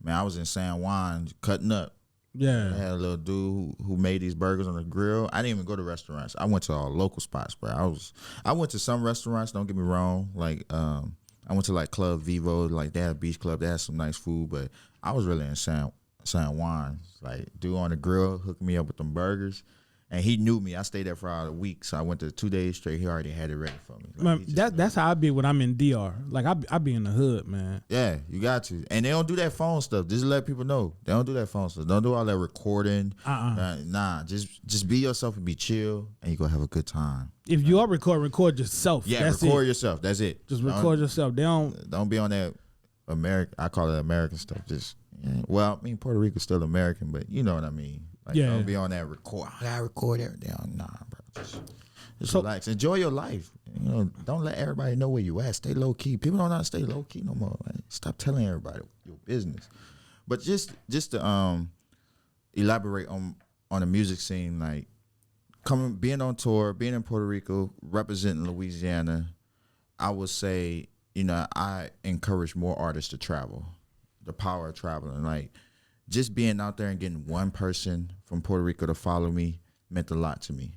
S2: Man, I was in San Juan cutting up.
S1: Yeah,
S2: I had a little dude who made these burgers on the grill. I didn't even go to restaurants. I went to all local spots, bro. I went to some restaurants. Don't get me wrong. Like I went to like Club Vivo. Like they had a beach club. They had some nice food, but I was really in San Juan. Like dude on the grill hooked me up with them burgers. And he knew me. I stayed there for about a week, so I went to 2 days straight. He already had it ready for me. Like,
S1: man, that's how I be when I'm in DR. Like I be in the hood, man.
S2: Yeah, you got to. And they don't do that phone stuff. Just let people know. They don't do that phone stuff. Don't do all that recording. Nah, just be yourself and be chill, and you gonna have a good time.
S1: If you are record yourself.
S2: Yeah,
S1: that's
S2: record yourself. That's it.
S1: Just record yourself. They don't
S2: be on that American. I call it American stuff. Just well, I mean Puerto Rico's still American, but you know what I mean. Like, don't be on that record. I gotta record everything. Nah, bro. Just relax. Enjoy your life. You know, don't let everybody know where you at. Stay low key. People don't know how to stay low key no more. Like, stop telling everybody your business. But just to elaborate on the music scene, like being on tour, being in Puerto Rico, representing Louisiana, I would say, you know, I encourage more artists to travel. The power of traveling, like. Just being out there and getting one person from Puerto Rico to follow me meant a lot to me.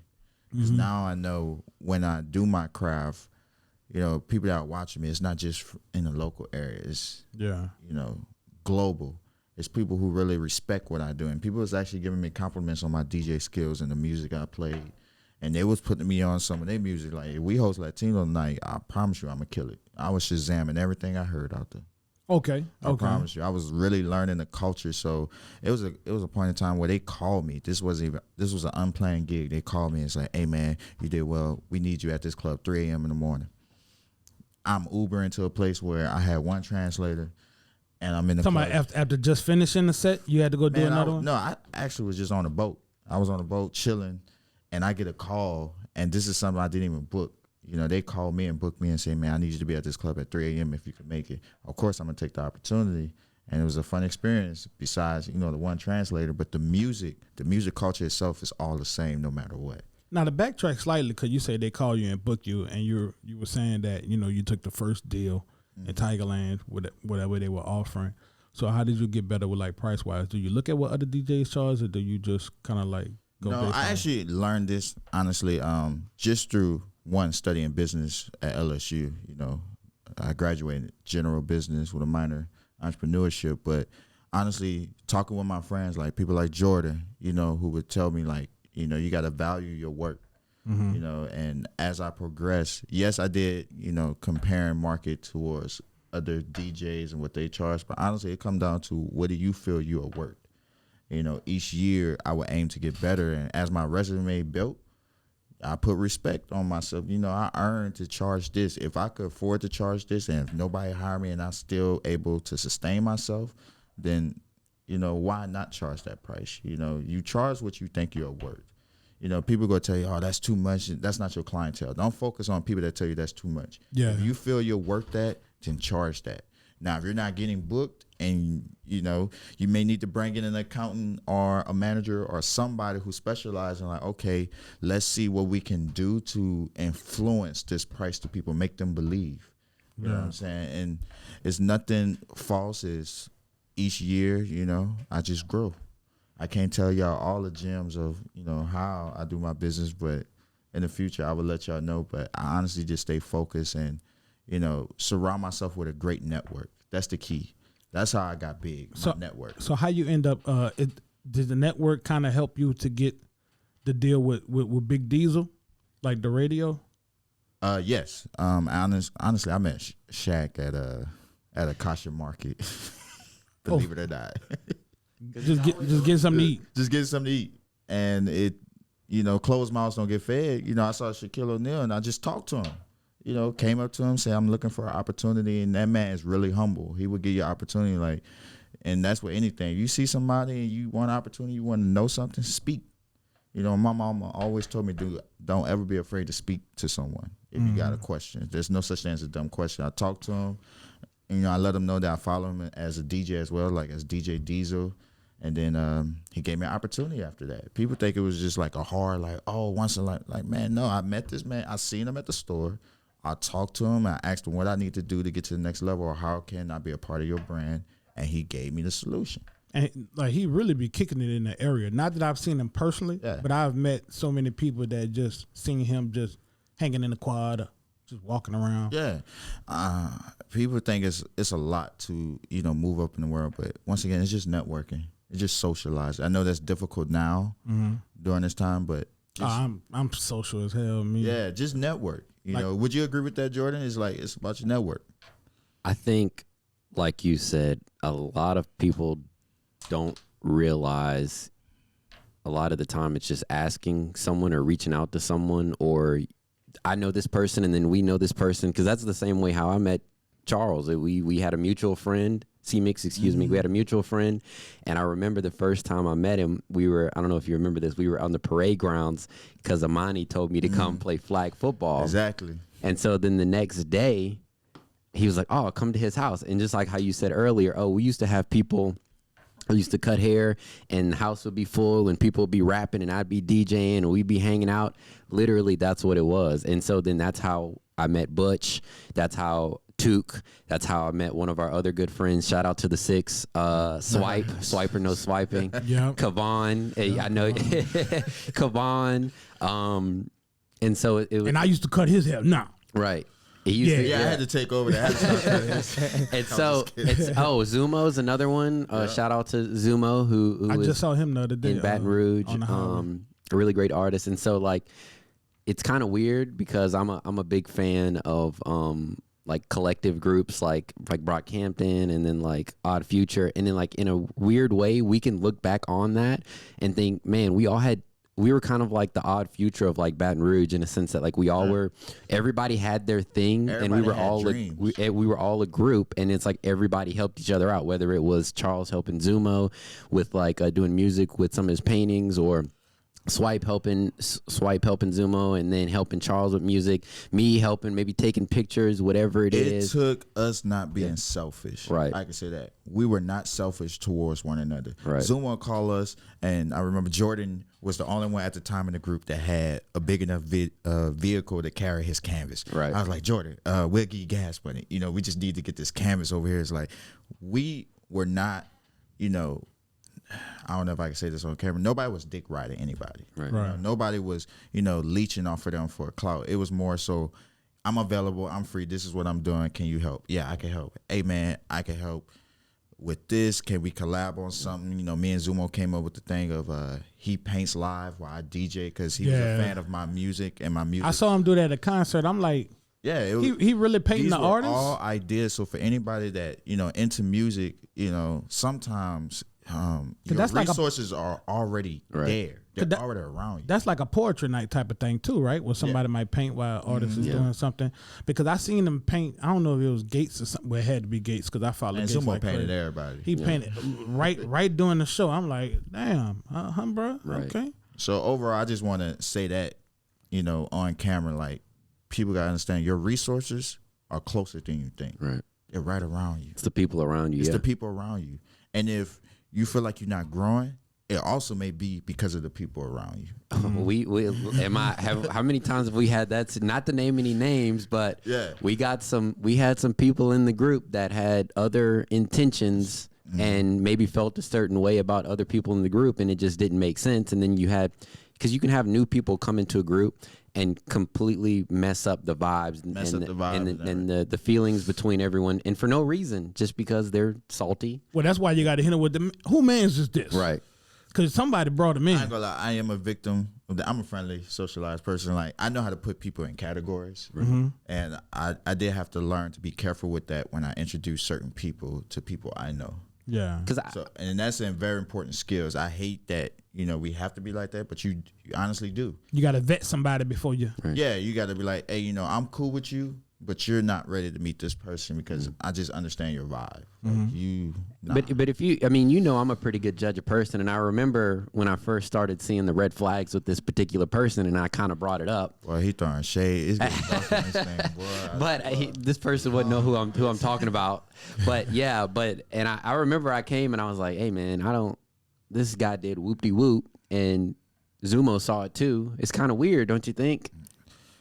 S2: Because now I know when I do my craft, you know, people that are watching me, it's not just in the local area. It's, you know, global. It's people who really respect what I do. And people is actually giving me compliments on my DJ skills and the music I played and they was putting me on some of their music. Like, if we host Latino night, I promise you I'm gonna kill it. I was Shazamming everything I heard out there.
S1: Okay.
S2: I promise you, I was really learning the culture. So it was a point in time where they called me. This was an unplanned gig. They called me and said, "Hey man, you did well. We need you at this club 3 a.m. in the morning." I'm Ubering to a place where I had one translator, and I'm in the club.
S1: After just finishing the set, you had to go do another one?
S2: No, I actually was just on a boat. I was on a boat chilling, and I get a call, and this is something I didn't even book. You know, they called me and booked me and said, "Man, I need you to be at this club at 3 a.m. if you can make it." Of course, I'm going to take the opportunity. And it was a fun experience besides, the one translator. But the music culture itself is all the same no matter what.
S1: Now, to backtrack slightly, because you say they called you and booked you, and you were saying that, you took the first deal in Tigerland, whatever they were offering. So how did you get better with, like, price-wise? Do you look at what other DJs charge, or do you just kind of, like, go
S2: No, I actually learned this, honestly, just through studying business at LSU. I graduated general business with a minor entrepreneurship, but honestly, talking with my friends, like people like Jordan, who would tell me, like, you got to value your work, and as I progressed, yes, I did, compare market towards other DJs and what they charge, but honestly, it come down to, what do you feel you are worth? Each year I would aim to get better, and as my resume built, I put respect on myself. I earned to charge this. If I could afford to charge this, and if nobody hired me and I'm still able to sustain myself, then, why not charge that price? You charge what you think you're worth. People go tell you, "Oh, that's too much." That's not your clientele. Don't focus on people that tell you that's too much.
S1: Yeah.
S2: If you feel you're worth that, then charge that. Now, if you're not getting booked, and you may need to bring in an accountant or a manager or somebody who specializes in, like, okay, let's see what we can do to influence this price to people, make them believe. You know what I'm saying? And it's nothing false. Is each year, I just grow. I can't tell y'all all the gems of, how I do my business, but in the future I will let y'all know. But I honestly just stay focused and, surround myself with a great network. That's the key. That's how I got big, my network.
S1: So how you end up, did the network kind of help you to get the deal with Big Diesel, like the radio?
S2: Yes. Honestly, I met Shaq at a kosher market. Believe it or not.
S1: just get something to eat.
S2: Just get something to eat. And it, closed mouths don't get fed. I saw Shaquille O'Neal and I just talked to him. Came up to him, said, "I'm looking for an opportunity." And that man is really humble. He would give you an opportunity, like, and that's with anything. You see somebody and you want an opportunity, you want to know something, speak. My mama always told me, don't ever be afraid to speak to someone if you got a question. There's no such thing as a dumb question. I talked to him, and, I let him know that I follow him as a DJ as well, like as DJ Diesel. And then he gave me an opportunity after that. People think it was just like a hard, like, oh, once in like, man, no, I met this man. I seen him at the store. I talked to him. I asked him what I need to do to get to the next level, or how can I be a part of your brand, and he gave me the solution.
S1: And like, he really be kicking it in the area. Not that I've seen him personally, but I've met so many people that just seen him just hanging in the quad, or just walking around.
S2: Yeah, people think it's a lot to move up in the world, but once again, it's just networking. It's just socializing. I know that's difficult now during this time, but
S1: I'm social as hell. Me.
S2: Yeah, just network. Would you agree with that, Jordan? It's about your network.
S3: I think, like you said, a lot of people don't realize a lot of the time it's just asking someone or reaching out to someone, or I know this person and then we know this person, because that's the same way how I met Charles. We had a mutual friend, C-Mix, excuse me. We had a mutual friend, and I remember the first time I met him, I don't know if you remember this, we were on the parade grounds because Amani told me to come play flag football.
S2: Exactly.
S3: And so then the next day, he was like, "Oh, I'll come to his house." And just like how you said earlier, we used to have people who used to cut hair, and the house would be full, and people would be rapping, and I'd be DJing, and we'd be hanging out. Literally, that's what it was. And so then that's how I met Butch. That's how Took. That's how I met one of our other good friends. Shout out to the 6. Swiper, no swiping.
S1: Yeah.
S3: Kavan. I know. Kavan. And so it was.
S1: And I used to cut his hair. No.
S3: Right. It used to,
S2: I had to take over that.
S3: And so Zumo's another one. Shout out to Zumo, who
S1: I just saw him the other day
S3: in Baton Rouge.
S1: on the highway.
S3: A really great artist. And so, like, it's kind of weird because I'm a big fan of like collective groups like Brockhampton and then like Odd Future, and then like in a weird way we can look back on that and think, man, we were kind of like the Odd Future of like Baton Rouge in a sense that like we all were, everybody had their thing, and we were all we were all a group, and it's like everybody helped each other out, whether it was Charles helping Zumo with like doing music with some of his paintings, or Swipe helping Zumo and then helping Charles with music, me helping maybe taking pictures, whatever it is.
S2: It took us not being selfish.
S3: Right.
S2: I can say that. We were not selfish towards one another.
S3: Right.
S2: Zumo called us, and I remember Jordan was the only one at the time in the group that had a big enough vehicle to carry his canvas.
S3: Right.
S2: I was like, Jordan, we'll give you gas money. You know, we just need to get this canvas over here. It's like, we were not, you know, I don't know if I can say this on camera. Nobody was dick riding anybody.
S3: Right.
S2: You know, nobody was, you know, leeching off of them for a clout. It was more so, I'm available. I'm free. This is what I'm doing. Can you help? Yeah, I can help. Hey, man, I can help with this. Can we collab on something? You know, me and Zumo came up with the thing of he paints live while I DJ because he was a fan of my music and my music.
S1: I saw him do that at a concert. I'm like,
S2: yeah,
S1: he really painting
S2: these
S1: the
S2: were
S1: artist.
S2: all ideas. So for anybody that, you know, into music, you know, sometimes your
S1: that's like
S2: resources are already there. They're already around you.
S1: That's like a poetry night type of thing too, right? Where somebody might paint while an artist is doing something. Because I seen him paint. I don't know if it was Gates or something. Well, it had to be Gates because I followed
S2: And
S1: Gates
S2: Zumo
S1: like
S2: painted
S1: crazy.
S2: everybody.
S1: He painted right during the show. I'm like, damn, bro.
S3: Right.
S1: Okay.
S2: So overall, I just want to say that, you know, on camera, like, people got to understand your resources are closer than you think.
S3: Right.
S2: They're right around you.
S3: It's the people around you.
S2: It's the people around you. And if you feel like you're not growing, it also may be because of the people around you.
S3: How many times have we had that? Not to name any names, but
S2: Yeah.
S3: we had some people in the group that had other intentions and maybe felt a certain way about other people in the group, and it just didn't make sense. And then because you can have new people come into a group and completely mess up the vibes and the feelings between everyone, and for no reason, just because they're salty.
S1: Well, that's why you got to hit him with who man's is this?
S3: Right.
S1: Because somebody brought him in.
S2: I ain't gonna lie, I am a victim. I'm a friendly, socialized person. Like, I know how to put people in categories. And I did have to learn to be careful with that when I introduce certain people to people I know.
S1: Yeah.
S2: And that's in very important skills. I hate that, you know, we have to be like that, but you honestly do.
S1: You got to vet somebody before you.
S3: Right.
S2: Yeah, you got to be like, hey, you know, I'm cool with you, but you're not ready to meet this person because I just understand your vibe. Like,
S3: But if you, I mean, you know, I'm a pretty good judge of person, and I remember when I first started seeing the red flags with this particular person, and I kind of brought it up.
S2: Well, he throwing shade. It's getting dark in this thing, boy.
S3: But this person wouldn't know who I'm talking about. But yeah, and I remember I came and I was like, hey man, this guy did whoop-de-whoop, and Zumo saw it too. It's kind of weird, don't you think?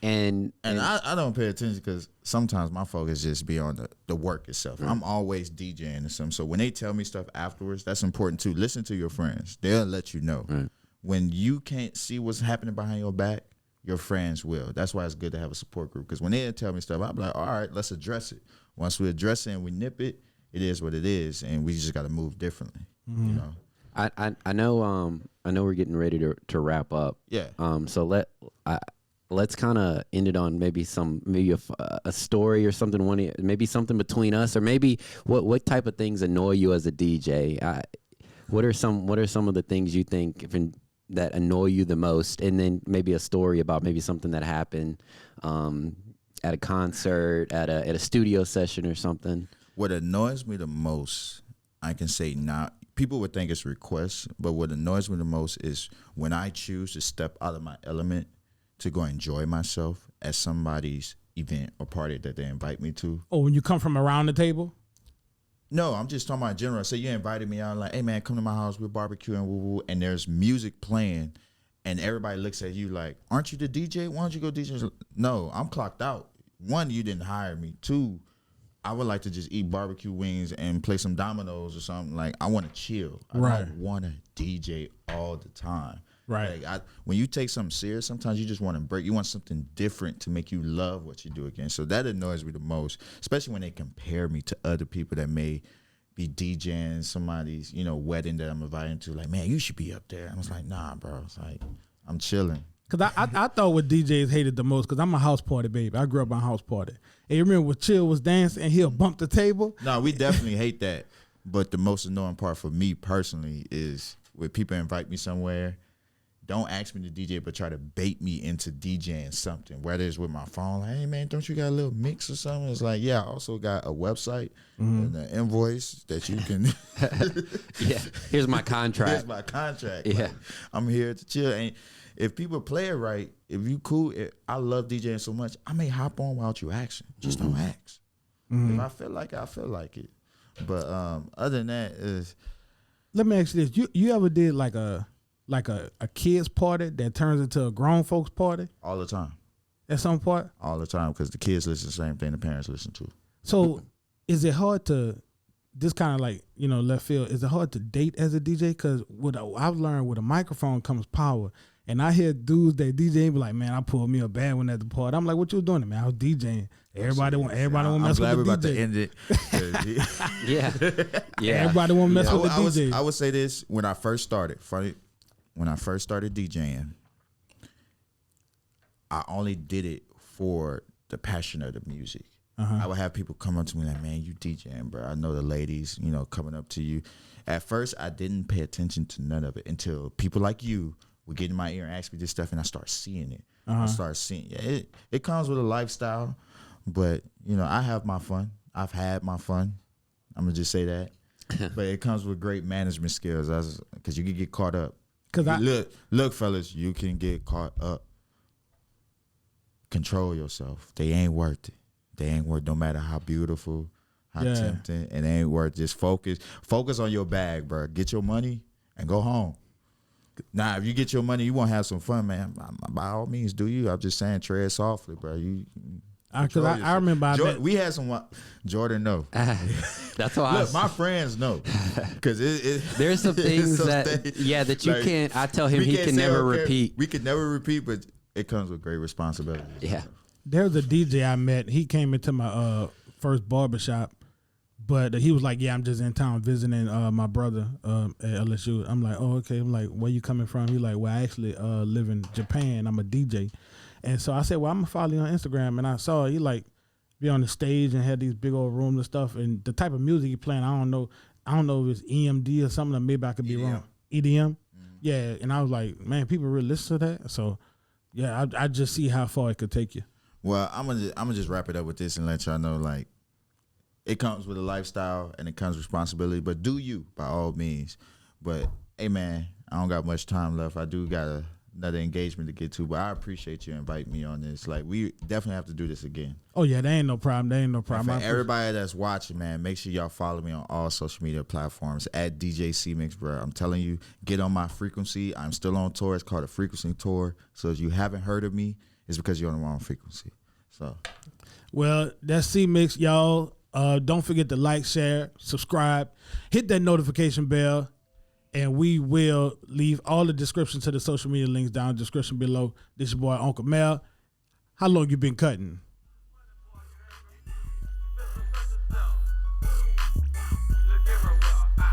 S3: And
S2: I don't pay attention because sometimes my focus just be on the work itself. Right. I'm always DJing and something. So when they tell me stuff afterwards, that's important too. Listen to your friends. They'll let you know. Right. When you can't see what's happening behind your back, your friends will. That's why it's good to have a support group, because when they tell me stuff, I'm like, all right, let's address it. Once we address it and we nip it, it is what it is, and we just got to move differently. You know.
S3: I know we're getting ready to wrap up.
S2: Yeah.
S3: So let's kind of end it on maybe a story or something. Maybe something between us, or maybe what type of things annoy you as a DJ. What are some of the things you think that annoy you the most, and then maybe a story about maybe something that happened at a concert, at a studio session or something.
S2: What annoys me the most, I can say not. People would think it's requests, but what annoys me the most is when I choose to step out of my element to go enjoy myself at somebody's event or party that they invite me to.
S1: Oh, when you come from around the table?
S2: No, I'm just talking about in general. Say you invited me out, like, hey man, come to my house, we're barbecuing, woo woo, and there's music playing, and everybody looks at you like, aren't you the DJ? Why don't you go DJ? No, I'm clocked out. One, you didn't hire me. Two, I would like to just eat barbecue wings and play some dominoes or something. Like, I want to chill. I don't want to DJ all the time.
S1: Right.
S2: Like, when you take something serious, sometimes you just want to break. You want something different to make you love what you do again. So that annoys me the most, especially when they compare me to other people that may be DJing somebody's, wedding that I'm invited to. Like, man, you should be up there. And I was like, nah, bro. It's like, I'm chilling.
S1: Cause I thought what DJs hated the most, cause I'm a house party baby. I grew up on a house party. And you remember when Chill was dancing and he'll bump the table?
S2: No, we definitely hate that. But the most annoying part for me personally is when people invite me somewhere, don't ask me to DJ, but try to bait me into DJing something, whether it's with my phone, like, hey man, don't you got a little mix or something? It's like, yeah, I also got a website and an invoice that you can.
S3: Yeah, here's my contract.
S2: Here's my contract.
S3: Yeah.
S2: Like, I'm here to chill. And if people play it right, if you cool, I love DJing so much, I may hop on without you asking. Just don't ask. If I feel like it, I feel like it. But other than that, is
S1: Let me ask you this: you ever did like a kids party that turns into a grown folks party
S2: all the time.
S1: at some point?
S2: All the time, because the kids listen to the same thing the parents listen to.
S1: So is it hard to, this kind of like, left field, is it hard to date as a DJ? Because I've learned with a microphone comes power. And I hear dudes that DJ be like, man, I pulled me a bad one at the party. I'm like, what you was doing, man? I was DJing. Everybody want to mess with the DJ.
S2: I'm glad we're about to end it.
S3: Yeah.
S1: Everybody want to mess with the DJ.
S2: I would say this, when I first started DJing, I only did it for the passion of the music. I would have people come up to me like, man, you DJing, bro. I know the ladies, coming up to you. At first, I didn't pay attention to none of it until people like you would get in my ear and ask me this stuff, and I start seeing it. I start seeing it comes with a lifestyle, but, I have my fun. I've had my fun. I'm going to just say that. But it comes with great management skills because you can get caught up. Look, fellas, you can get caught up. Control yourself. They ain't worth it. They ain't worth, no matter how beautiful, how tempting, and they ain't worth. Just focus on your bag, bro. Get your money and go home. Nah, if you get your money, you want to have some fun, man. By all means, do you. I'm just saying, tread softly, bro.
S1: Because I remember
S2: we had some. Jordan know.
S3: That's why.
S2: Look, my friends know. Because
S3: there's some things that you like, can't. I tell him he can never repeat.
S2: We can never repeat, but it comes with great responsibility.
S3: Yeah.
S1: There's a DJ I met. He came into my first barbershop, but he was like, yeah, I'm just in town visiting my brother at LSU. I'm like, oh, okay. I'm like, where you coming from? He's like, well, I actually live in Japan. I'm a DJ. And so I said, well, I'm going to follow you on Instagram. And I saw he like be on the stage and had these big old rooms and stuff. And the type of music he playing, I don't know if it's EMD or something, or maybe I could be wrong. EDM? Mm-hmm. Yeah. And I was like, man, people really listen to that? So, yeah, I just see how far it could take you.
S2: Well, I'm gonna just wrap it up with this and let y'all know, like, it comes with a lifestyle and it comes with responsibility, but do you, by all means. But, hey, man, I don't got much time left. I do got another engagement to get to, but I appreciate you inviting me on this. Like, we definitely have to do this again.
S1: Oh, yeah, there ain't no problem.
S2: And for everybody that's watching, man, make sure y'all follow me on all social media platforms at DJ cmix, bro. I'm telling you, get on my frequency. I'm still on tour. It's called a Frequency Tour. So if you haven't heard of me, it's because you're on the wrong frequency. So,
S1: well, that's cmix, y'all. Don't forget to like, share, subscribe, hit that notification bell, and we will leave all the descriptions to the social media links down in the description below. This is your boy, Unkle Mel. How long you been cutting?